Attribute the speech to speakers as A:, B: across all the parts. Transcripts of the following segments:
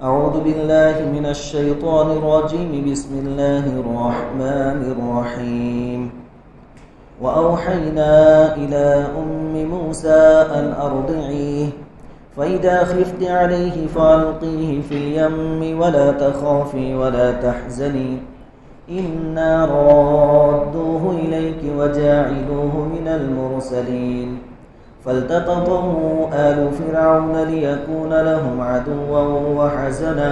A: أعوذ بالله من الشيطان الرجيم بسم الله الرحمن الرحيم وأوحينا إلى أم موسى أن أرضعيه فإذا خفت عليه فألقيه في اليم ولا تخافي ولا تحزني إنا رادوه إليك وجاعلوه من المرسلين فالتقطه آل فرعون ليكون لهم عدوا وحزنا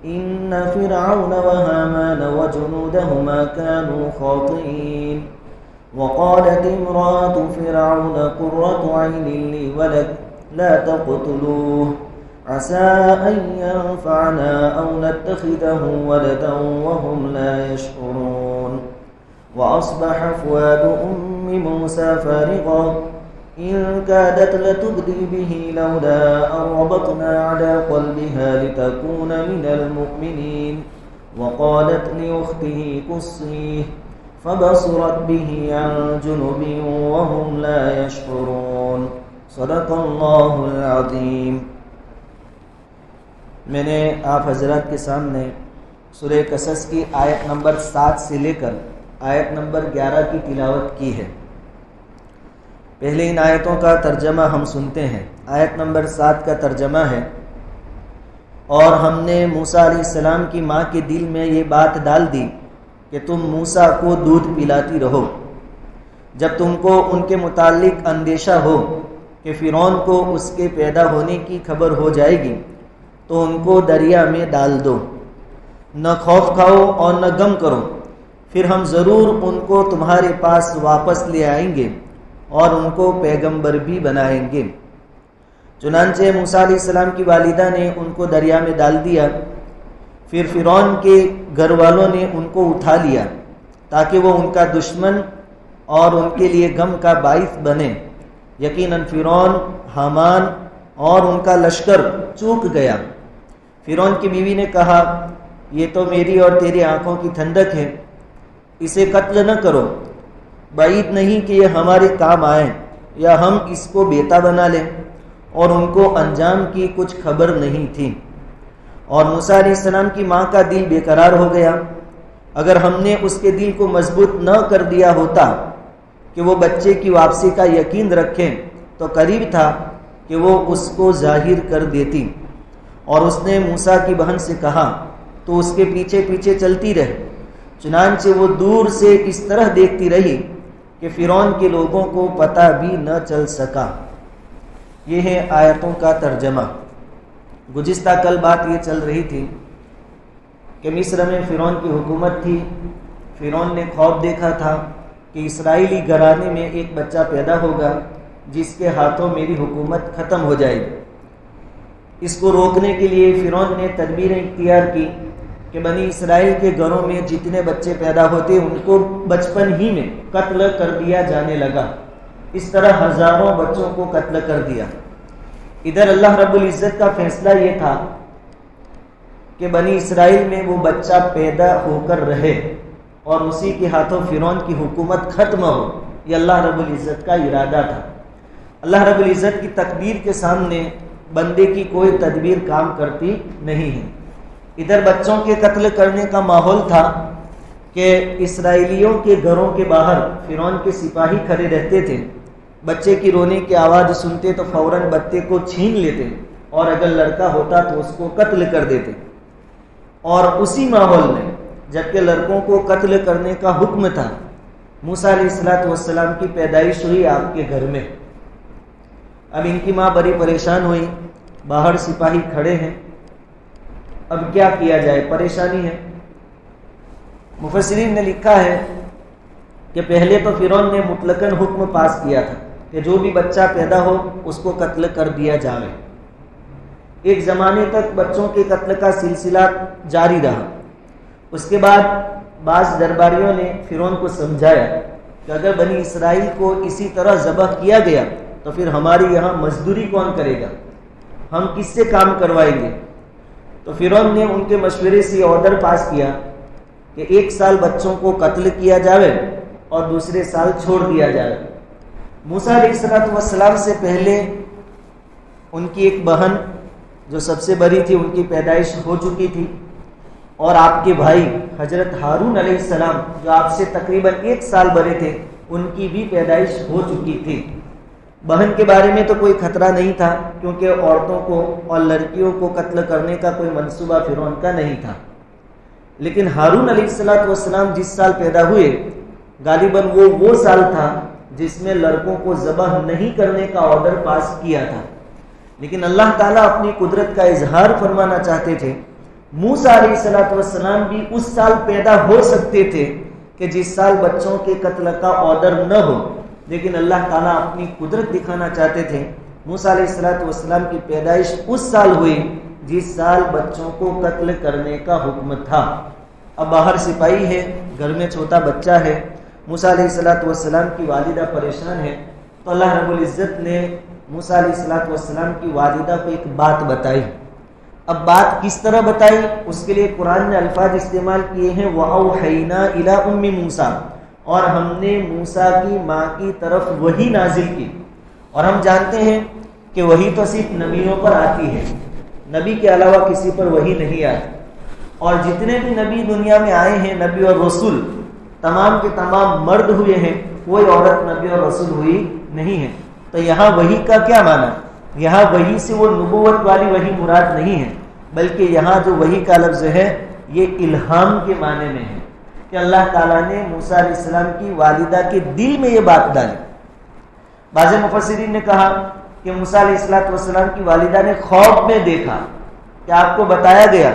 A: إن فرعون وهامان وجنودهما كانوا خاطئين وقالت امرأة فرعون قرة عين لي ولك لا تقتلوه عسى أن ينفعنا أو نتخذه ولدا وهم لا يشعرون وأصبح فؤاد أم موسى فارغا إن كادت لتبدي به لولا أن ربطنا على قلبها لتكون من المؤمنين وقالت لأخته قصيه فبصرت به عن جنب وهم لا يشعرون صدق اللہ العظیم۔ میں نے آپ حضرات کے سامنے سورہ قصص کی آیت نمبر 7 سے لے کر آیت نمبر 11 کی تلاوت کی ہے۔ پہلے ان آیتوں کا ترجمہ ہم سنتے ہیں۔ آیت نمبر 7 کا ترجمہ ہے، اور ہم نے موسیٰ علیہ السلام کی ماں کے دل میں یہ بات ڈال دی کہ تم موسیٰ کو دودھ پلاتی رہو، جب تم کو ان کے متعلق اندیشہ ہو کہ فرعون کو اس کے پیدا ہونے کی خبر ہو جائے گی تو ان کو دریا میں ڈال دو، نہ خوف کھاؤ اور نہ غم کرو، پھر ہم ضرور ان کو تمہارے پاس واپس لے آئیں گے اور ان کو پیغمبر بھی بنائیں گے۔ چنانچہ موسیٰ علیہ السلام کی والدہ نے ان کو دریا میں ڈال دیا، پھر فرعون کے گھر والوں نے ان کو اٹھا لیا تاکہ وہ ان کا دشمن اور ان کے لیے غم کا باعث بنے۔ یقیناً فرعون، حامان اور ان کا لشکر چوک گیا۔ فرعون کی بیوی نے کہا، یہ تو میری اور تیری آنکھوں کی ٹھنڈک ہے، اسے قتل نہ کرو، بعید نہیں کہ یہ ہمارے کام آئے یا ہم اس کو بیٹا بنا لیں، اور ان کو انجام کی کچھ خبر نہیں تھی۔ اور موسیٰ علیہ السلام کی ماں کا دل بے قرار ہو گیا۔ اگر ہم نے اس کے دل کو مضبوط نہ کر دیا ہوتا کہ وہ بچے کی واپسی کا یقین رکھیں تو قریب تھا کہ وہ اس کو ظاہر کر دیتی۔ اور اس نے موسیٰ کی بہن سے کہا، تو اس کے پیچھے پیچھے چلتی رہ۔ چنانچہ وہ دور سے اس طرح دیکھتی رہی کہ فرعون کے لوگوں کو پتہ بھی نہ چل سکا۔ یہ ہے آیتوں کا ترجمہ۔ گزشتہ کل بات یہ چل رہی تھی کہ مصر میں فرعون کی حکومت تھی۔ فرعون نے خواب دیکھا تھا کہ اسرائیلی گھرانے میں ایک بچہ پیدا ہوگا جس کے ہاتھوں میری حکومت ختم ہو جائے گی۔ اس کو روکنے کے لیے فرعون نے تدبیریں اختیار کی کہ بنی اسرائیل کے گھروں میں جتنے بچے پیدا ہوتے ان کو بچپن ہی میں قتل کر دیا جانے لگا۔ اس طرح ہزاروں بچوں کو قتل کر دیا۔ ادھر اللہ رب العزت کا فیصلہ یہ تھا کہ بنی اسرائیل میں وہ بچہ پیدا ہو کر رہے اور اسی کے ہاتھوں فرعون کی حکومت ختم ہو۔ یہ اللہ رب العزت کا ارادہ تھا۔ اللہ رب العزت کی تقدیر کے سامنے بندے کی کوئی تدبیر کام کرتی نہیں ہے۔ ادھر بچوں کے قتل کرنے کا ماحول تھا کہ اسرائیلیوں کے گھروں کے باہر فرعون کے سپاہی کھڑے رہتے تھے۔ بچے کی رونے کی آواز سنتے تو فوراً بچے کو چھین لیتے، اور اگر لڑکا ہوتا تو اس کو قتل کر دیتے۔ اور اسی ماحول میں جبکہ لڑکوں کو قتل کرنے کا حکم تھا، موسیٰ علیہ السلام کی پیدائش ہوئی آپ کے گھر میں۔ اب ان کی ماں بڑی پریشان ہوئی، باہر سپاہی کھڑے ہیں، اب کیا کیا جائے، پریشانی ہے۔ مفسرین نے لکھا ہے کہ پہلے تو فرعون نے مطلقاً حکم پاس کیا تھا کہ جو بھی بچہ پیدا ہو اس کو قتل کر دیا جائے۔ ایک زمانے تک بچوں کے قتل کا سلسلہ جاری رہا۔ اس کے بعد بعض درباریوں نے فرعون کو سمجھایا کہ اگر بنی اسرائیل کو اسی طرح ذبح کیا گیا تو پھر ہماری یہاں مزدوری کون کرے گا، ہم کس سے کام کروائیں گے۔ تو فرعون نے ان کے مشورے سے آرڈر پاس کیا کہ 1 سال بچوں کو قتل کیا جائے اور دوسرے سال چھوڑ دیا جائے۔ موسیٰ علیہ السلام سے پہلے ان کی ایک بہن جو سب سے بڑی تھی ان کی پیدائش ہو چکی تھی، اور آپ کے بھائی حضرت ہارون علیہ السلام جو آپ سے تقریباً 1 سال بڑے تھے ان کی بھی پیدائش ہو چکی تھی۔ بہن کے بارے میں تو کوئی خطرہ نہیں تھا، کیونکہ عورتوں کو اور لڑکیوں کو قتل کرنے کا کوئی منصوبہ فرعون کا نہیں تھا۔ لیکن ہارون علیہ السلام جس سال پیدا ہوئے غالباً وہ سال تھا جس میں لڑکوں کو ذبح نہیں کرنے کا آرڈر پاس کیا تھا، لیکن اللہ تعالیٰ اپنی قدرت کا اظہار فرمانا چاہتے تھے۔ موسیٰ علیہ السلام بھی اس سال پیدا ہو سکتے تھے کہ جس سال بچوں کے قتل کا آرڈر نہ ہو، لیکن اللہ تعالیٰ اپنی قدرت دکھانا چاہتے تھے۔ موسیٰ علیہ السلام کی پیدائش اس سال ہوئی جس سال بچوں کو قتل کرنے کا حکم تھا۔ اب باہر سپاہی ہے، گھر میں چھوٹا بچہ ہے، موسیٰ علیہ السلام کی والدہ پریشان ہے، تو اللہ رب العزت نے موسیٰ علیہ السلام کی والدہ کو ایک بات بتائی۔ اب بات کس طرح بتائی، اس کے لیے قرآن نے الفاظ استعمال کیے ہیں وَأَوْحَيْنَا إِلَىٰ أُمِّ مُوسَىٰ، اور ہم نے موسیٰ کی ماں کی طرف وحی نازل کی۔ اور ہم جانتے ہیں کہ وحی تو صرف نبیوں پر آتی ہے، نبی کے علاوہ کسی پر وحی نہیں آتی، اور جتنے بھی نبی دنیا میں آئے ہیں، نبی اور رسول تمام کے تمام مرد ہوئے ہیں، کوئی عورت نبی اور رسول ہوئی نہیں ہے۔ تو یہاں وحی کا کیا معنی؟ یہاں وحی سے وہ نبوت والی وحی مراد نہیں ہے، بلکہ یہاں جو وحی کا لفظ ہے یہ الہام کے معنی میں ہے، کہ اللہ تعالیٰ نے موسیٰ علیہ السلام کی والدہ کے دل میں یہ بات ڈالی۔ بعض مفسرین نے کہا کہ موسیٰ علیہ السلام کی والدہ نے خواب میں دیکھا کہ آپ کو بتایا گیا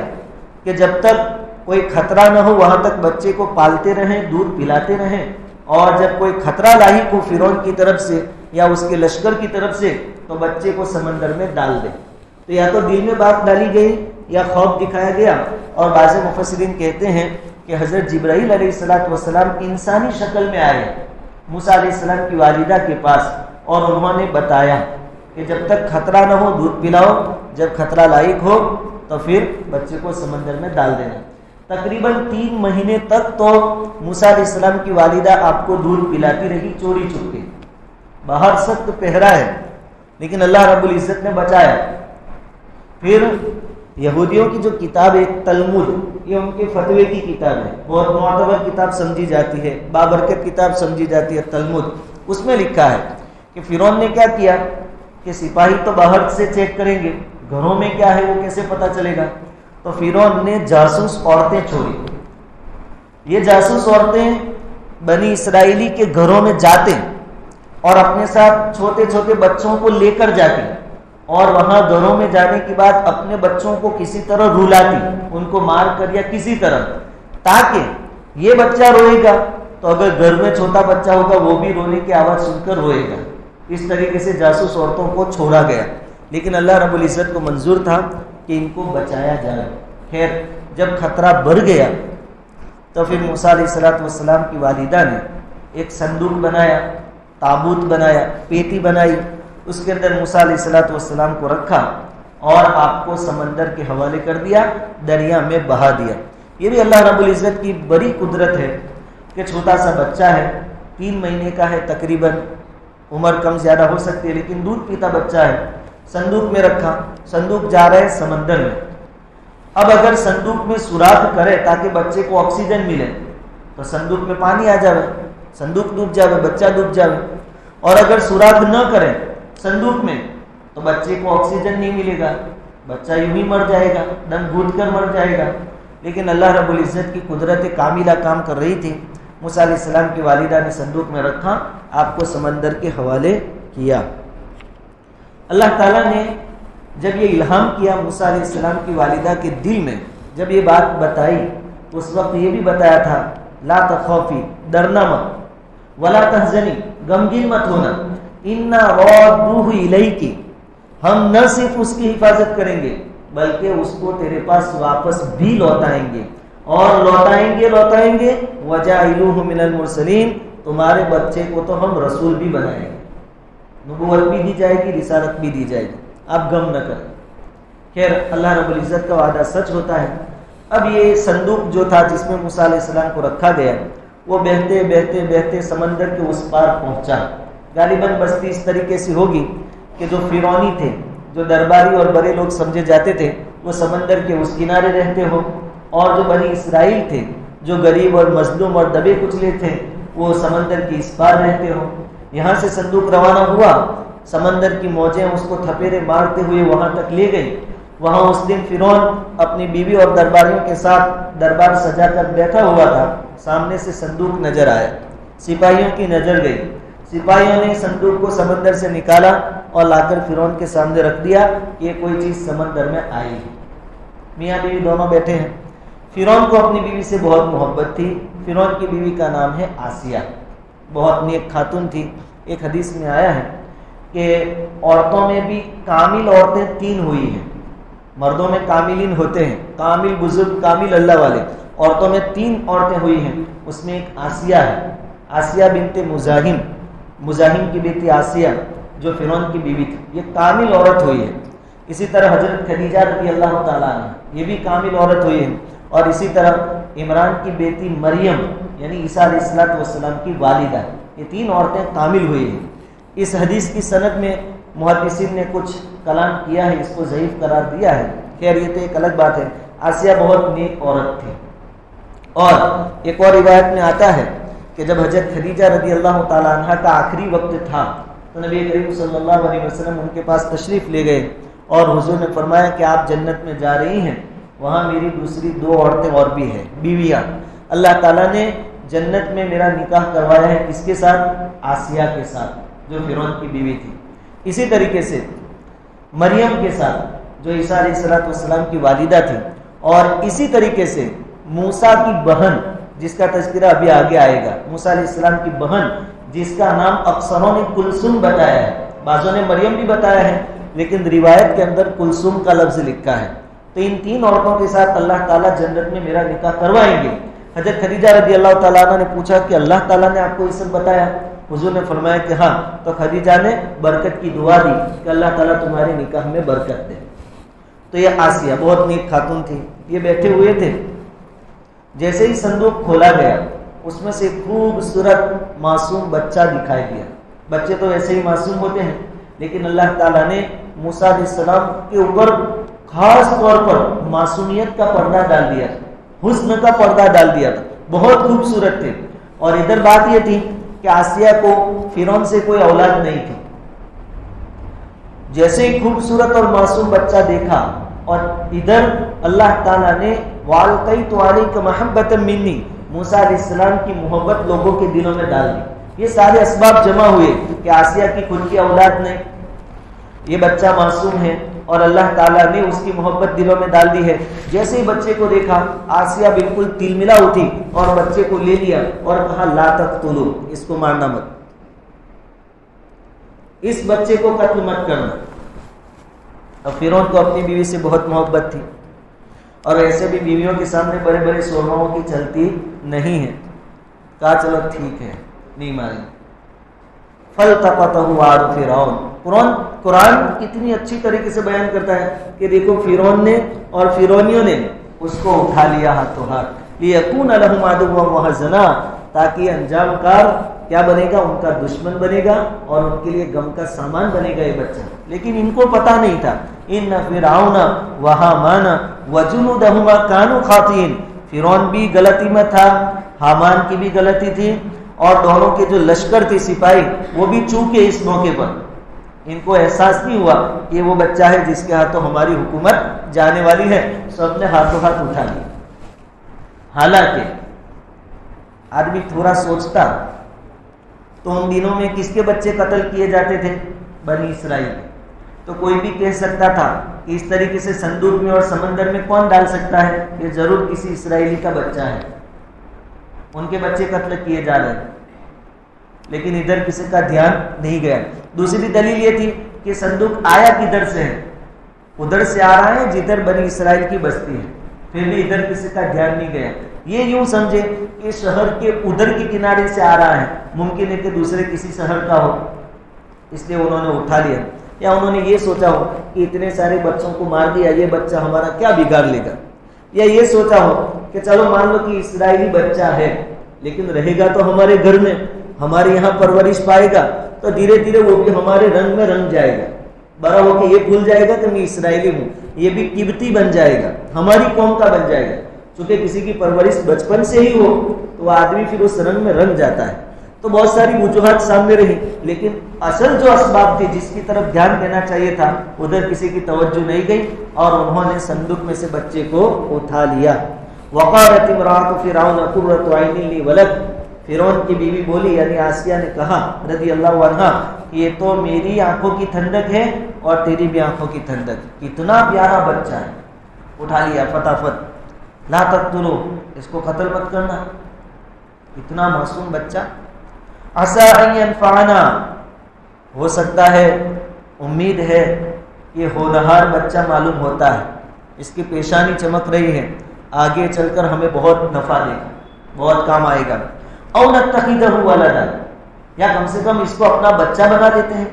A: کہ جب تک کوئی خطرہ نہ ہو وہاں تک بچے کو پالتے رہیں، دودھ پلاتے رہیں، اور جب کوئی خطرہ لاحق ہو فرعون کی طرف سے یا اس کے لشکر کی طرف سے تو بچے کو سمندر میں ڈال دیں۔ تو یا تو دل میں بات ڈالی گئی یا خواب دکھایا گیا۔ اور بعض مفسرین کہتے ہیں کہ حضرت جبرائیل علیہ السلام انسانی شکل میں آئے موسیٰ علیہ السلام کی والدہ کے پاس، اور انہوں نے بتایا کہ جب تک خطرہ نہ ہو دودھ پلاؤ، جب خطرہ لاحق ہو تو پھر بچے کو سمندر میں ڈال دینا۔ تقریباً 3 مہینے تک تو موسیٰ علیہ السلام کی والدہ آپ کو دودھ پلاتی رہی چوری چھپ کے، باہر سخت پہرا ہے، لیکن اللہ رب العزت نے بچایا۔ پھر یہودیوں کی جو کتاب ہے تلمود، یہ ان کے فتوے کی کتاب ہے، بہت معتبر کتاب سمجھی جاتی ہے، بابرکت کتاب سمجھی جاتی ہے تلمود۔ اس میں لکھا ہے کہ فرعون نے کیا کیا کہ سپاہی تو باہر سے چیک کریں گے، گھروں میں کیا ہے وہ کیسے پتہ چلے گا؟ تو فرعون نے جاسوس عورتیں چھوڑی۔ یہ جاسوس عورتیں بنی اسرائیلی کے گھروں میں جاتے اور اپنے ساتھ چھوٹے چھوٹے بچوں کو لے کر جاتی، اور وہاں گھروں میں جانے کے بعد اپنے بچوں کو کسی طرح رلاتی، ان کو مار کر یا کسی طرح، تاکہ یہ بچہ روئے گا تو اگر گھر میں چھوٹا بچہ ہوگا وہ بھی رونے کی آواز سن کر روئے گا۔ اس طریقے سے جاسوس عورتوں کو چھوڑا گیا، لیکن اللہ رب العزت کو منظور تھا کہ ان کو بچایا جائے۔ خیر، جب خطرہ بڑھ گیا تو پھر موسیٰ علیہ السلام کی والدہ نے ایک صندوق بنایا، تابوت بنایا، پیٹی بنائی، اس کے اندر موسیٰ علیہ السلام کو رکھا اور آپ کو سمندر کے حوالے کر دیا، دریا میں بہا دیا۔ یہ بھی اللہ رب العزت کی بڑی قدرت ہے کہ چھوٹا سا بچہ ہے، 3 مہینے کا ہے تقریباً، عمر کم زیادہ ہو سکتی ہے لیکن دودھ پیتا بچہ ہے، صندوق میں رکھا، صندوق جا رہے سمندر میں۔ اب اگر صندوق میں سوراخ کرے تاکہ بچے کو آکسیجن ملے تو صندوق میں پانی آ جائے، صندوق ڈوب جائے، بچہ ڈوب جائے، اور اگر سوراخ نہ کرے صندوق میں تو بچے کو آکسیجن نہیں ملے گا، بچہ یوں ہی مر جائے گا، دم گھوٹ کر مر جائے گا۔ لیکن اللہ رب العزت کی قدرت کاملہ کام کر رہی تھی۔ موسیٰ علیہ السلام کی والدہ نے صندوق میں رکھا، آپ کو سمندر کے حوالے کیا۔ اللہ تعالیٰ نے جب یہ الہام کیا موسیٰ علیہ السلام کی والدہ کے دل میں، جب یہ بات بتائی اس وقت یہ بھی بتایا تھا لا تخافی، ڈرنا مت، ولا تحزنی، غمگین مت ہونا، انا رادوہ الیک، ہم نہ صرف اس کی حفاظت کریں گے بلکہ اس کو تیرے پاس واپس بھی لوٹائیں گے، اور لوٹائیں گے وجاعلوہ من المرسلین، تمہارے بچے کو تو ہم رسول بھی بنائیں گے، نبوت بھی دی جائے گی، رسالت بھی دی جائے گی، آپ غم نہ کریں۔ خیر، اللہ رب العزت کا وعدہ سچ ہوتا ہے۔ اب یہ صندوق جو تھا جس میں موسیٰ علیہ السلام کو رکھا گیا، وہ بہتے بہتے بہتے سمندر کے اس پار پہنچا۔ غالباً بستی اس طریقے سے ہوگی کہ جو فرعونی تھے، جو درباری اور بڑے لوگ سمجھے جاتے تھے وہ سمندر کے اس کنارے رہتے ہو، اور جو بنی اسرائیل تھے جو غریب اور مظلوم اور دبے کچلے تھے وہ سمندر کی اس پار رہتے ہو۔ یہاں سے صندوق روانہ ہوا، سمندر کی موجیں اس کو تھپیرے مارتے ہوئے وہاں تک لے گئی۔ وہاں اس دن فرعون اپنی بیوی اور درباریوں کے ساتھ دربار سجا کر بیٹھا ہوا تھا۔ سامنے سے صندوق نظر آیا، سپاہیوں کی نظر گئی، سپاہیوں نے صندوق کو سمندر سے نکالا اور لا کر فرعون کے سامنے رکھ دیا کہ یہ کوئی چیز سمندر میں آئی ہے۔ میاں بیوی دونوں بیٹھے ہیں۔ فرعون کو اپنی بیوی سے بہت محبت تھی۔ فرعون کی بیوی کا نام ہے آسیہ، بہت نیک خاتون تھی۔ ایک حدیث میں آیا ہے کہ عورتوں میں بھی کامل عورتیں 3 ہوئی ہیں۔ مردوں میں کاملین ہوتے ہیں، کامل بزرگ، کامل اللہ والے، عورتوں میں 3 عورتیں ہوئی ہیں۔ اس میں ایک آسیہ ہے، آسیہ بنت مزاحم، مزاحم کی بیٹی آسیہ جو فرعون کی بیوی تھی، یہ کامل عورت ہوئی ہے۔ اسی طرح حضرت خدیجہ رضی اللہ تعالیٰ عنہ، یہ بھی کامل عورت ہوئی ہے۔ اور اسی طرح عمران کی بیٹی مریم یعنی عیسیٰ علیہ السلام کی والدہ، یہ 3 عورتیں کامل ہوئی ہیں۔ اس حدیث کی سند میں محدثین نے کچھ کلام کیا ہے، اس کو ضعیف قرار دیا ہے، خیر یہ تو ایک الگ بات ہے۔ آسیہ بہت نیک عورت تھی۔ اور ایک اور روایت میں آتا ہے کہ جب حضرت خدیجہ رضی اللہ تعالیٰ عنہ کا آخری وقت تھا تو نبی کریم صلی اللہ علیہ وسلم ان کے پاس تشریف لے گئے اور حضور نے فرمایا کہ آپ جنت میں جا رہی ہیں، وہاں میری دوسری 2 عورتیں اور بھی ہیں، بیویاں۔ اللہ تعالیٰ نے جنت میں میرا نکاح کروایا ہے کس کے ساتھ؟ آسیہ کے ساتھ جو فرعون کی بیوی تھی۔ اسی طریقے سے مریم کے ساتھ جو عیسیٰ علیہ السلام کی والدہ تھی، اور اسی طریقے سے موسیٰ کی بہن جس کا تذکرہ ابھی آگے آئے گا، موسیٰ علیہ السلام کی بہن جس کا نام اکثروں نے کلثوم بتایا ہے، بعضوں نے مریم بھی بتایا ہے، لیکن روایت کے اندر کلثوم کا لفظ لکھا ہے۔ تو ان 3 عورتوں کے ساتھ اللہ تعالیٰ جنت میں میرا نکاح کروائیں گے۔ حضرت خدیجہ رضی اللہ تعالیٰ عنہ نے پوچھا کہ اللہ تعالیٰ نے آپ کو یہ سب بتایا؟ حضور نے فرمایا کہ ہاں۔ تو خدیجہ نے برکت کی دعا دی کہ اللہ تعالیٰ تمہارے نکاح میں برکت دے۔ تو یہ آسیہ بہت نیک خاتون تھی، یہ بیٹھے ہوئے تھے۔ جیسے ہی صندوق کھولا گیا اس میں سے خوبصورت معصوم بچہ دکھائی دیا۔ بچے تو ایسے ہی معصوم ہوتے ہیں، لیکن اللہ تعالیٰ نے موسیٰ علیہ السلام کے اوپر خاص طور پر معصومیت کا پردہ ڈال دیا، حسن کا پردہ ڈال دیا تھا، بہت خوبصورت تھے۔ اور ادھر بات یہ تھی کہ آسیہ کو فرعون سے کوئی اولاد نہیں تھی۔ جیسے ہی خوبصورت اور معصوم بچہ دیکھا، اور ادھر اللہ تعالیٰ نے وَأَلْقَيْتُ عَلَيْكَ مَحَبَّةً مِّنِّي، موسیٰ علیہ السلام کی محبت لوگوں کے دلوں میں ڈال دی۔ یہ سارے اسباب جمع ہوئے کہ آسیہ کی خود کی اولاد نہیں، یہ بچہ معصوم ہے اور اللہ تعالیٰ نے اس کی محبت دلوں میں ڈال دی ہے۔ جیسے ہی بچے کو دیکھا آسیہ بالکل تل ملا اٹھی اور بچے کو لے لیا اور کہا لا تقتلوا، اس کو مارنا مت، اس بچے کو قتل مت کرنا۔ اب فرعون کو اپنی بیوی سے بہت محبت تھی، اور ایسے بھی بیویوں کے سامنے بڑے بڑے سورماؤں کی چلتی نہیں ہے۔ کہا چلو ٹھیک ہے، نہیں ماریں گے۔ فَالْتَقَطَهُ آلُ فِرْعَوْنَ، قرآن کتنی اچھی طریقے سے بیان کرتا ہے کہ دیکھو فرعون نے اور فرعونیوں نے اس کو اٹھا لیا ہاتھوں ہاتھ، لِيَكُونَ لَهُمْ عَدُوًّا وَحَزَنًا، تاکہ انجام کار کیا بنے گا؟ ان کا دشمن بنے گا اور ان کے لیے غم کا سامان بنے گا یہ بچہ۔ لیکن ان کو پتہ نہیں تھا ان فرعون وہامان وجنودہما کانوا خاطئین، فرعون بھی غلطی میں تھا، حامان کی بھی غلطی تھی، اور دونوں کے جو لشکر تھے سپاہی وہ بھی چوکے اس موقع پر۔ ان کو احساس نہیں ہوا کہ وہ بچہ ہے جس کے ہاتھوں ہماری حکومت جانے والی ہے، سب نے ہاتھوں ہاتھ اٹھا لیا۔ حالانکہ آدمی تھوڑا سوچتا تو ان دنوں میں کس کے بچے قتل کیے جاتے تھے؟ بنی اسرائیل۔ تو کوئی بھی کہہ سکتا تھا کہ اس طریقے سے صندوق میں اور سمندر میں کون ڈال سکتا ہے؟ یہ ضرور کسی اسرائیلی کا بچہ ہے، ان کے بچے قتل کیے جا رہے ہیں۔ لیکن ادھر کسی کا دھیان نہیں گیا۔ دوسری دلیل یہ تھی کہ صندوق آیا کدھر سے ہے؟ ادھر سے آ رہا ہے جدھر بنی اسرائیل کی بستی ہے، پھر بھی ادھر کسی کا دھیان نہیں گیا۔ یہ یوں سمجھے کہ شہر کے ادھر کے کنارے سے آ رہا ہے، ممکن ہے کہ دوسرے کسی شہر کا ہو، اس لیے انہوں نے اٹھا لیا۔ یا انہوں نے یہ سوچا ہو کہ اتنے سارے بچوں کو مار دیا، یہ بچہ ہمارا کیا بگاڑ لے گا، یا یہ سوچا ہو کہ چلو مان لو کہ اسرائیلی بچہ ہے لیکن رہے گا تو ہمارے گھر میں، ہمارے یہاں پرورش پائے گا، تو دھیرے دھیرے وہ بھی ہمارے رنگ میں رنگ جائے گا۔ بڑا ہو کے یہ بھول جائے گا کہ میں اسرائیلی ہوں، یہ بھی قبطی بن جائے گا، ہماری قوم کا بن جائے گا۔ چونکہ کسی کی پرورش بچپن سے ہی ہو تو وہ آدمی پھر اس رنگ میں رنگ جاتا ہے۔ تو بہت ساری وجوہات سامنے رہی، لیکن اصل جو اسباب تھی جس کی طرف دھیان دینا چاہیے تھا ادھر کسی کی توجہ نہیں گئی، اور انہوں نے صندوق میں سے بچے کو اٹھا لیا۔ وقالت امرأة فرعون قرة عین لی ولد، فرعون کی بیوی بولی یعنی آسیہ نے کہا رضی اللہ عنہا کہ یہ تو میری آنکھوں کی ٹھنڈک ہے اور تیری بھی آنکھوں کی ٹھنڈک، اتنا پیارا بچہ ہے، اٹھا لیا فٹافٹ۔ لا تقتلوا، اس کو قتل مت کرنا، اتنا معصوم بچہ۔ عسیٰ ان ینفعنا، ہو سکتا ہے، امید ہے، یہ ہونہار بچہ معلوم ہوتا ہے، اس کی پیشانی چمک رہی ہے، آگے چل کر ہمیں بہت نفع دے گا، بہت کام آئے گا۔ او نتخذہ ولدا، یا کم سے کم اس کو اپنا بچہ بنا لیتے ہیں،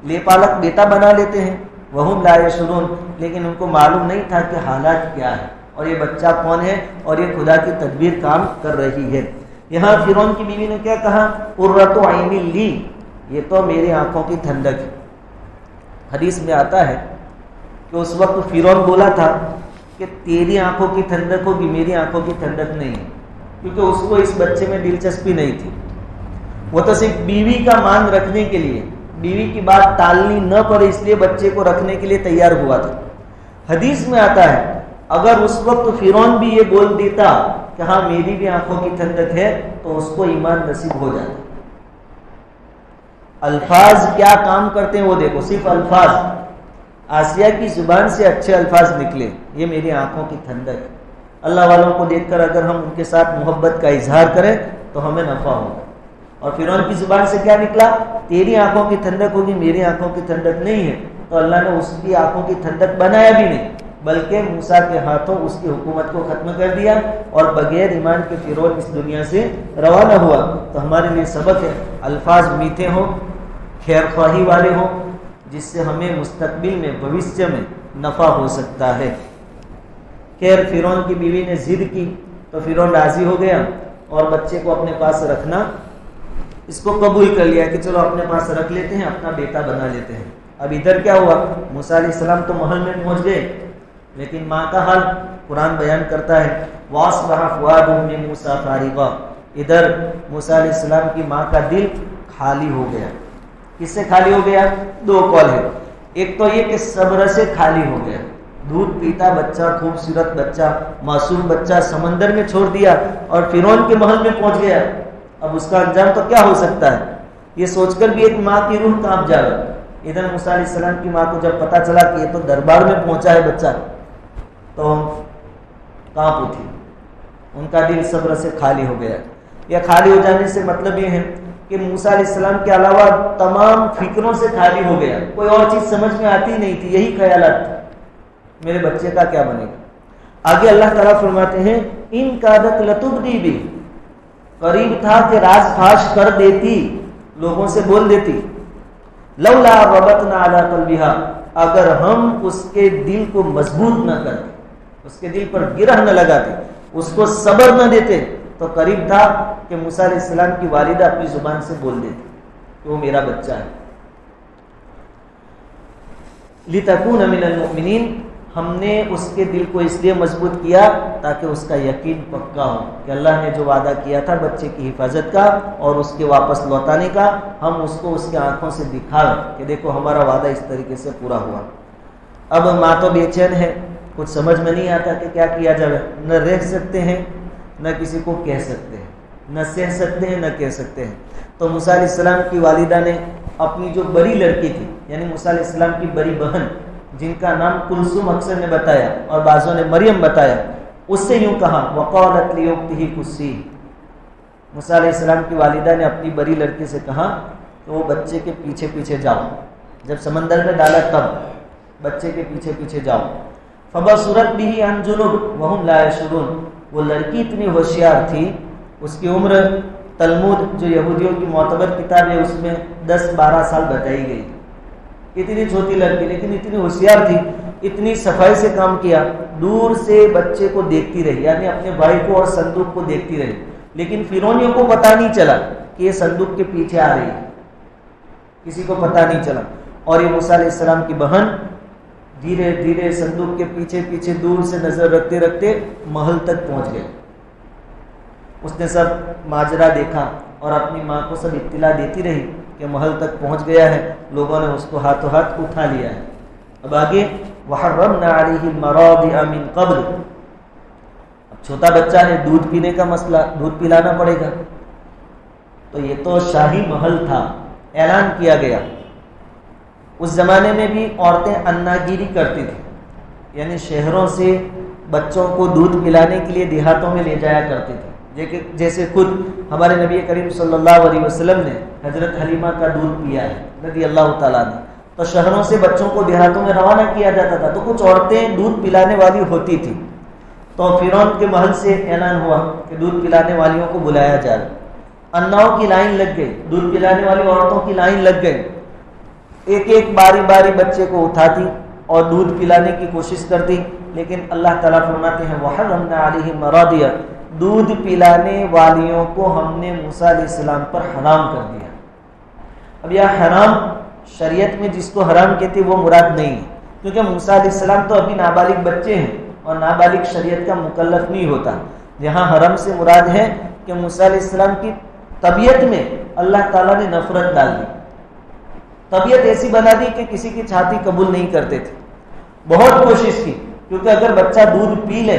A: لے پالک بیٹا بنا لیتے ہیں۔ وہم لا یشعرون، لیکن ان کو معلوم نہیں تھا کہ حالات کیا ہے اور یہ بچہ کون ہے اور یہ خدا کی تدبیر کام کر رہی ہے۔ یہاں فرعون کی بیوی نے کیا کہا؟ قرۃ عین لی، یہ تو میری آنکھوں کی ٹھنڈک ہے۔ حدیث میں آتا ہے کہ اس وقت فرعون بولا تھا کہ تیری آنکھوں کی ٹھنڈک ہوگی، میری آنکھوں کی ٹھنڈک نہیں ہے، کیونکہ اس کو اس بچے میں دلچسپی نہیں تھی۔ وہ تو صرف بیوی کا مان رکھنے کے لیے، بیوی کی بات ٹالنی نہ پڑے اس لیے بچے کو رکھنے کے لیے تیار ہوا تھا۔ حدیث میں آتا ہے اگر اس وقت فرعون بھی یہ بول دیتا کہ ہاں میری بھی آنکھوں کی ٹھنڈک ہے تو اس کو ایمان نصیب ہو جاتا۔ الفاظ کیا کام کرتے ہیں وہ دیکھو، صرف الفاظ، آسیہ کی زبان سے اچھے الفاظ نکلے، یہ میری آنکھوں کی ٹھنڈک۔ اللہ والوں کو دیکھ کر اگر ہم ان کے ساتھ محبت کا اظہار کریں تو ہمیں نفع ہوگا۔ اور فرعون کی زبان سے کیا نکلا؟ تیری آنکھوں کی ٹھنڈک ہوگی، میری آنکھوں کی ٹھنڈک نہیں ہے۔ تو اللہ نے اس کی آنکھوں کی ٹھنڈک بنایا بھی نہیں، بلکہ موسیٰ کے ہاتھوں اس کی حکومت کو ختم کر دیا، اور بغیر ایمان کے فرعون اس دنیا سے روانہ ہوا۔ تو ہمارے لیے سبق ہے، الفاظ میٹھے ہوں، خیر خواہی والے ہوں، جس سے ہمیں مستقبل میں، بھوشیہ میں نفع ہو سکتا ہے۔ خیر فرعون کی بیوی نے ضد کی تو فرعون راضی ہو گیا اور بچے کو اپنے پاس رکھنا اس کو قبول کر لیا کہ چلو اپنے پاس رکھ لیتے ہیں، اپنا بیٹا بنا لیتے ہیں۔ اب ادھر کیا ہوا؟ موسیٰ علیہ السلام تو محل میں پہنچ گئے، لیکن ماں کا حال قرآن بیان کرتا ہے وَأَصْبَحَ فُؤَادُ أُمِّ مُوسَىٰ فَارِغًا، ادھر موسیٰ علیہ السلام کی ماں کا دل خالی ہو گیا۔ کس سے خالی ہو گیا؟ دو قول ہے، ایک تو یہ کہ صبر سے خالی ہو گیا، دودھ پیتا بچہ، خوبصورت بچہ، معصوم بچہ سمندر میں چھوڑ دیا اور فرعون کے محل میں پہنچ گیا۔ اب اس کا انجام تو کیا ہو سکتا ہے، یہ سوچ کر بھی ایک ماں کی روح کانپ جائے۔ ادھر موسیٰ علیہ السلام کی ماں کو جب پتا چلا کہ یہ تو دربار میں پہنچا ہے بچہ، تو کانپ اٹھی، ان کا دل صبر سے خالی ہو گیا۔ یا خالی ہو جانے سے مطلب یہ ہے کہ موسیٰ علیہ السلام کے علاوہ تمام فکروں سے خالی ہو گیا، کوئی اور چیز سمجھ میں آتی نہیں تھی، یہی خیالات تھے، میرے بچے کا کیا بنے گا۔ آگے اللہ تعالیٰ فرماتے ہیں ان کادت لتبدی بھی، قریب تھا کہ راز فاش کر دیتی، لوگوں سے بول دیتی۔ لولا ربطنا علی قلبہا، اگر ہم اس کے دل کو مضبوط نہ کرتے، اس کے دل پر گرہ نہ لگاتے، اس کو صبر نہ دیتے، تو قریب تھا کہ موسیٰ علیہ السلام کی والدہ اپنی زبان سے بول دیتی کہ وہ میرا بچہ ہے۔ لِتَكُونَ مِنَ الْمُؤْمِنِينَ، ہم نے اس کے دل کو اس لیے مضبوط کیا تاکہ اس کا یقین پکا ہو کہ اللہ نے جو وعدہ کیا تھا بچے کی حفاظت کا اور اس کے واپس لوٹانے کا، ہم اس کو اس کی آنکھوں سے دکھائیں کہ دیکھو ہمارا وعدہ اس طریقے سے پورا ہوا۔ اب ماں تو بے چین ہے، کچھ سمجھ میں نہیں آتا کہ کیا کیا جائے، نہ رہ سکتے ہیں نہ کسی کو کہہ سکتے ہیں، نہ سہ سکتے ہیں نہ کہہ سکتے ہیں۔ تو موسیٰ علیہ السلام کی والدہ نے اپنی جو بڑی لڑکی تھی، یعنی موسیٰ علیہ السلام کی بڑی بہن جن کا نام کلثوم اکثر نے بتایا اور بعضوں نے مریم بتایا، اس سے یوں کہا وَقَالَتْ لِأُخْتِهِ قُصِّيهِ، موسیٰ علیہ السلام کی والدہ نے اپنی بڑی لڑکی سے کہا کہ وہ بچے کے پیچھے پیچھے جاؤ، جب سمندر میں ڈالا تب بچے کے پیچھے پیچھے جاؤ۔ فَبَصُرَتْ بِهِ عَنْ جُنُوبٍ وَهُمْ لَا يَشْعُرُونَ، وہ لڑکی اتنی ہوشیار تھی، اس کی عمر تلمود جو یہودیوں کی معتبر کتاب ہے اس میں 10-12 سال بتائی گئی، اتنی چھوٹی لڑکی لیکن اتنی ہوشیار تھی، اتنی صفائی سے کام کیا، دور سے بچے کو دیکھتی رہی، یعنی اپنے بھائی کو اور صندوق کو دیکھتی رہی، لیکن فرعونیوں کو پتہ نہیں چلا کہ یہ صندوق کے پیچھے آ رہی ہے، کسی کو پتہ نہیں چلا۔ اور یہ موسیٰ علیہ السلام کی بہن دھیرے دھیرے صندوق کے پیچھے پیچھے دور سے نظر رکھتے رکھتے محل تک پہنچ گئے. اس نے سب ماجرا دیکھا اور اپنی ماں کو سب اطلاع دیتی رہی کہ محل تک پہنچ گیا ہے. لوگوں نے اس کو ہاتھوں ہاتھ اٹھا لیا ہے. اب آگے وَحَرَّمْنَا عَلَيْهِ الْمَرَاضِعَ مِنْ قَبْلُ. اب چھوٹا بچہ ہے, دودھ پینے کا مسئلہ, دودھ پلانا پڑے گا. تو یہ تو شاہی محل تھا, اعلان کیا گیا. اس زمانے میں بھی عورتیں اناگیری کرتی تھیں, یعنی شہروں سے بچوں کو دودھ پلانے کے لیے دیہاتوں میں لے جایا کرتی تھی. جیسے خود ہمارے نبی کریم صلی اللہ علیہ وسلم نے حضرت حلیمہ کا دودھ پیا ہے رضی اللہ تعالیٰ عنہ. تو شہروں سے بچوں کو دیہاتوں میں روانہ کیا جاتا تھا, تو کچھ عورتیں دودھ پلانے والی ہوتی تھیں. تو فرعون کے محل سے اعلان ہوا کہ دودھ پلانے والیوں کو بلایا جائے. اناؤں کی لائن لگ گئی, دودھ پلانے والی عورتوں کی لائن لگ گئی. ایک ایک باری باری بچے کو اٹھاتی اور دودھ پلانے کی کوشش کرتی. لیکن اللہ تعالیٰ فرماتے ہیں وَحَرَّمْنَا عَلَيْهِ الْمَرَاضِعَ, دودھ پلانے والیوں کو ہم نے موسیٰ علیہ السلام پر حرام کر دیا. اب یہ حرام شریعت میں جس کو حرام کہتے وہ مراد نہیں ہے, کیونکہ موسیٰ علیہ السلام تو ابھی نابالغ بچے ہیں اور نابالغ شریعت کا مکلف نہیں ہوتا. یہاں حرام سے مراد ہے کہ موسیٰ علیہ السلام کی طبیعت میں اللہ تعالیٰ نے نفرت ڈال دی, طبیعت ایسی بنا دی کہ کسی کی چھاتی قبول نہیں کرتے تھے. بہت کوشش کی, کیونکہ اگر بچہ دودھ پی لے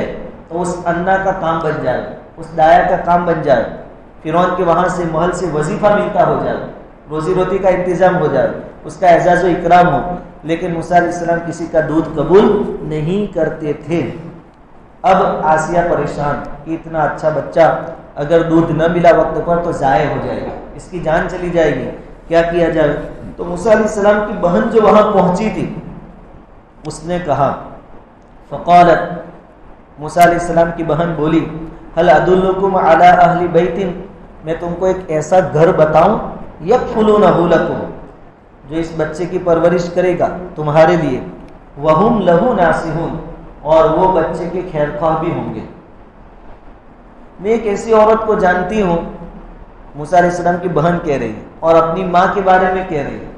A: تو اس انا کا کام بن جائے, اس دایا کا کام بن جائے, فرعون کے وہاں سے محل سے وظیفہ ملتا ہو جائے, روزی روٹی کا انتظام ہو جائے, اس کا اعزاز و اکرام ہو. لیکن موسیٰ علیہ السلام کسی کا دودھ قبول نہیں کرتے تھے. اب آسیہ پریشان کہ اتنا اچھا بچہ اگر دودھ نہ ملا وقت پر تو ضائع ہو جائے گا, اس کی جان چلی جائے گی, کیا کیا جائے. تو موسیٰ علیہ السلام کی بہن جو وہاں پہنچی تھی اس نے کہا, فقالت, موسیٰ علیہ السلام کی بہن بولی, هل ادلکم علی اہل بیت, میں تم کو ایک ایسا گھر بتاؤں, یکفلونہ لکم, جو اس بچے کی پرورش کرے گا تمہارے لیے, وہم لہ ناصحون, اور وہ بچے کے خیر خواہ بھی ہوں گے. میں ایک ایسی عورت کو جانتی ہوں, موسیٰ علیہ السلام کی بہن کہہ رہی ہے, اور اپنی ماں کے بارے میں کہہ رہی ہے.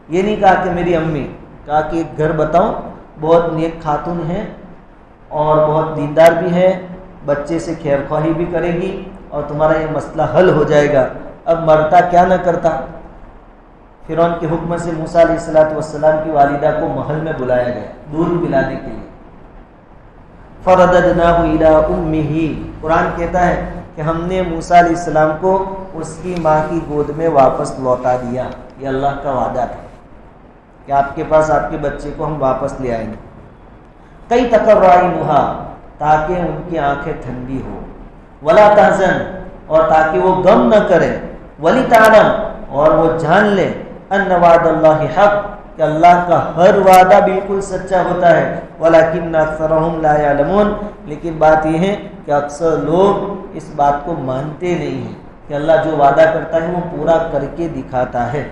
A: یہ نہیں کہا کہ میری امی, کہا کہ ایک گھر بتاؤں, بہت نیک خاتون ہے اور بہت دیندار بھی ہے, بچے سے خیر خواہی بھی کرے گی اور تمہارا یہ مسئلہ حل ہو جائے گا. اب مرتا کیا نہ کرتا. فرعون کے حکم سے موسیٰ علیہ السلام کی والدہ کو محل میں بلایا گیا دودھ پلانے کے لیے. فرددناہ الی امہ, قرآن کہتا ہے کہ ہم نے موسیٰ علیہ السلام کو اس کی ماں کی گود میں واپس لوٹا دیا. یہ اللہ کا وعدہ تھا کہ آپ کے پاس آپ کے بچے کو ہم واپس لے آئیں گے. کئی تقر عینھا, تاکہ ان کی آنکھیں ٹھنڈی ہو, ولا تحزن, اور تاکہ وہ غم نہ کرے, ولتعلم, اور وہ جان لے, ان وعد اللہ حق, کہ اللہ کا ہر وعدہ بالکل سچا ہوتا ہے, ولکن اکثرهم لا يعلمون, لیکن بات یہ ہے کہ اکثر لوگ اس بات کو مانتے نہیں ہیں کہ اللہ جو وعدہ کرتا ہے وہ پورا کر کے دکھاتا ہے.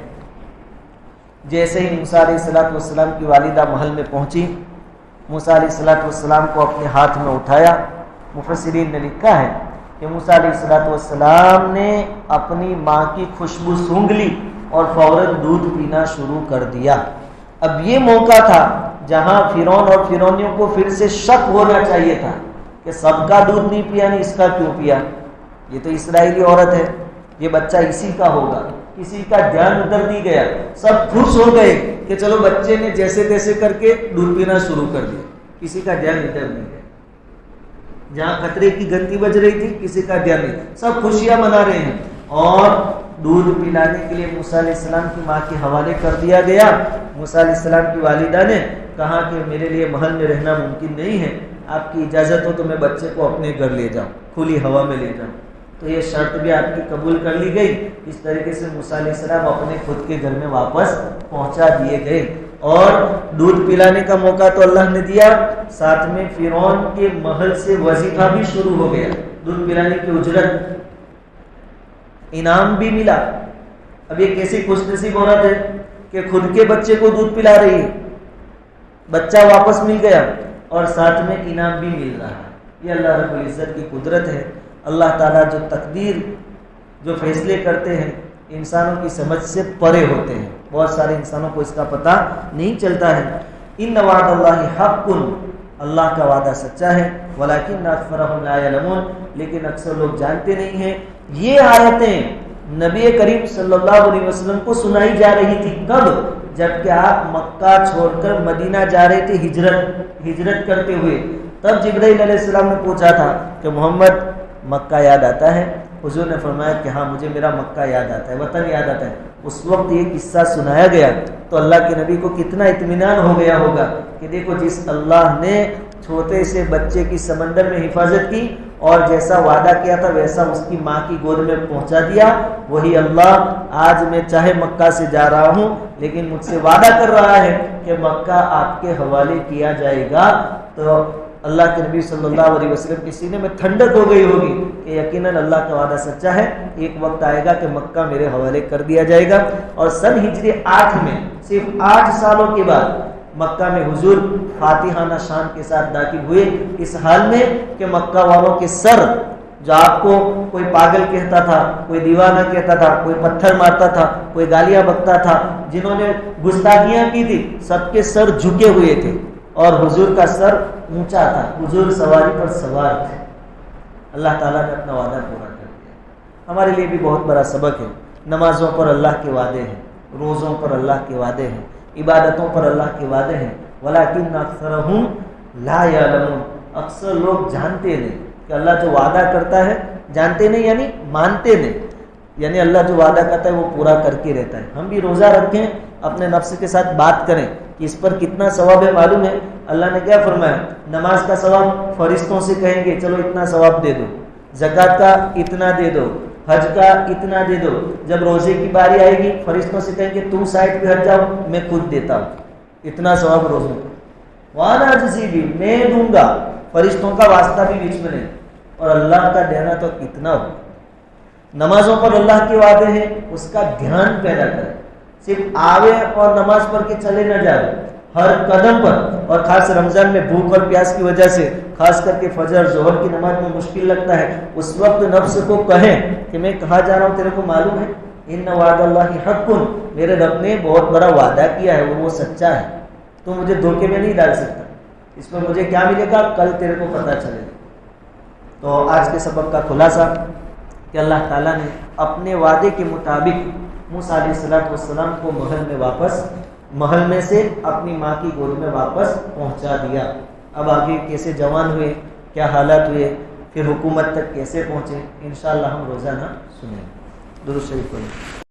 A: جیسے ہی موسیٰ علیہ السلام کی والدہ محل میں پہنچی, موسیٰ علیہ السلام کو اپنے ہاتھ میں اٹھایا. مفسرین نے لکھا ہے کہ موسیٰ علیہ السلام نے اپنی ماں کی خوشبو سونگھ لی اور فوراً دودھ پینا شروع کر دیا. اب یہ موقع تھا جہاں فرعون اور فرعونیوں کو پھر سے شک ہونا چاہیے تھا کہ سب کا دودھ نہیں پیا, نہیں اس کا کیوں پیا. یہ تو اسرائیلی عورت ہے, یہ بچہ اسی کا ہوگا. کسی کا دھیان ادھر نہیں گیا, سب خوش ہو گئے کہ چلو بچے نے جیسے تیسے کر کے دودھ پینا شروع کر دیا. کسی کا دھیان ادھر نہیں گیا. جہاں خطرے کی گھنٹی بج رہی تھی کسی کا دھیان نہیں, سب خوشیاں منا رہے ہیں. اور دودھ پلانے کے لیے موسیٰ علیہ السلام کی ماں کے حوالے کر دیا گیا. موسیٰ علیہ السلام کی والدہ نے کہا کہ میرے لیے محل میں رہنا ممکن نہیں ہے, آپ کی اجازت ہو تو میں بچے کو اپنے گھر لے جاؤں, کھلی ہوا میں لے جاؤں. تو یہ شرط بھی آپ کی قبول کر لی گئی. اس طریقے سے موسیٰ علیہ السلام اپنے خود کے گھر میں واپس پہنچا دیے گئے. اور دودھ پلانے کا موقع تو اللہ نے دیا, ساتھ میں فرعون کے محل سے وظیفہ بھی شروع ہو گیا, دودھ پلانے کی اجرت, انعام بھی ملا. اب یہ کیسی خوش نصیب عورت ہے کہ خود کے بچے کو دودھ پلا رہی ہے, بچہ واپس مل گیا اور ساتھ میں انعام بھی مل رہا ہے. یہ اللہ رب العزت کی قدرت ہے. اللہ تعالیٰ جو تقدیر, جو فیصلے کرتے ہیں انسانوں کی سمجھ سے پرے ہوتے ہیں. بہت سارے انسانوں کو اس کا پتہ نہیں چلتا ہے۔ ان وعد اللہ حق، اللہ کا وعدہ سچا ہے، ولکن اکثرهم لا یعلمون، لیکن اکثر لوگ جانتے نہیں ہیں۔ یہ آیتیں نبی کریم صلی اللہ علیہ وسلم کو سنائی جا رہی تھی، کب؟ جبکہ آپ مکہ چھوڑ کر مدینہ جا رہے تھے ہجرت کرتے ہوئے۔ تب جبرائیل علیہ السلام نے پوچھا تھا کہ محمد مکہ یاد آتا ہے؟ حضور نے فرمایا کہ ہاں مجھے میرا مکہ یاد آتا ہے، وطن یاد آتا ہے۔ اس وقت یہ قصہ سنایا گیا تو اللہ کے نبی کو کتنا اطمینان ہو گیا ہوگا کہ دیکھو جس اللہ نے چھوٹے سے بچے کی سمندر میں حفاظت کی اور جیسا وعدہ کیا تھا ویسا اس کی ماں کی گود میں پہنچا دیا، وہی اللہ آج میں چاہے مکہ سے جا رہا ہوں لیکن مجھ سے وعدہ کر رہا ہے کہ مکہ آپ کے حوالے کیا جائے گا۔ تو اللہ کے نبی صلی اللہ علیہ وسلم کے سینے میں ٹھنڈک ہو گئی ہوگی کہ یقیناً اللہ کا وعدہ سچا ہے، ایک وقت آئے گا کہ مکہ میرے حوالے کر دیا جائے گا۔ اور سن ہجری 8 میں صرف 8 سالوں کے بعد مکہ میں حضور فاتحانہ شان کے ساتھ داخل ہوئے، اس حال میں کہ مکہ والوں کے سر، جو آپ کو کوئی پاگل کہتا تھا، کوئی دیوانہ کہتا تھا، کوئی پتھر مارتا تھا، کوئی گالیاں بکتا تھا، جنہوں نے گستاخیاں کی تھی، سب کے سر جھکے ہوئے تھے اور حضور کا سر اونچا تھا، حضور سواری پر سوار تھے۔ اللہ تعالیٰ نے اپنا وعدہ پورا کر دیا۔ ہمارے لیے بھی بہت بڑا سبق ہے، نمازوں پر اللہ کے وعدے ہیں، روزوں پر اللہ کے وعدے ہیں، عبادتوں پر اللہ کے وعدے ہیں، ولیکن اکثرهم لا یعلمون، اکثر لوگ جانتے نہیں کہ اللہ جو وعدہ کرتا ہے، جانتے نہیں یعنی مانتے نہیں، یعنی اللہ جو وعدہ کرتا ہے وہ پورا کر کے رہتا ہے۔ ہم بھی روزہ رکھیں، اپنے نفس کے ساتھ بات کریں کہ اس پر کتنا ثواب ہے معلوم ہے؟ اللہ نے کیا فرمایا؟ نماز کا ثواب فرشتوں سے کہیں گے چلو اتنا ثواب دے دو، زکوٰۃ کا اتنا دے دو، حج کا اتنا دے دو۔ جب روزے کی باری آئے گی فرشتوں سے کہیں گے تم سائڈ پہ ہٹ جاؤ، میں خود دیتا ہوں اتنا ثواب روزوں کا، وانا اجزی بھی، میں دوں گا، فرشتوں کا واسطہ بھی بیچ میں نہیں، اور اللہ کا دینا تو کتنا ہو۔ نمازوں پر اللہ کے وعدے ہیں، اس کا دھیان پیدا کریں، صرف آوے اور نماز پڑھ کے چلے نہ جائے، ہر قدم پر، اور خاص رمضان میں بھوک اور پیاس کی وجہ سے خاص کر کے فجر ظہر کی نماز میں مشکل لگتا ہے، اس وقت نفس کو کہیں کہ میں کہاں جا رہا ہوں تیرے کو معلوم ہے؟ ان وعد اللہ حق، میرے رب نے بہت بڑا وعدہ کیا ہے، وہ سچا ہے، تو مجھے دھوکے میں نہیں ڈال سکتا، اس میں مجھے کیا ملے گا کل تیرے کو پتہ چلے گا۔ تو آج کے سبق کا خلاصہ کہ اللہ تعالیٰ نے اپنے وعدے کے مطابق موسیٰ علیہ السلام کو محل میں سے اپنی ماں کی گود میں واپس پہنچا دیا۔ اب آگے کیسے جوان ہوئے، کیا حالات ہوئے، پھر حکومت تک کیسے پہنچے، انشاءاللہ ہم روزانہ سنیں گے۔ درود شریف پڑھیں۔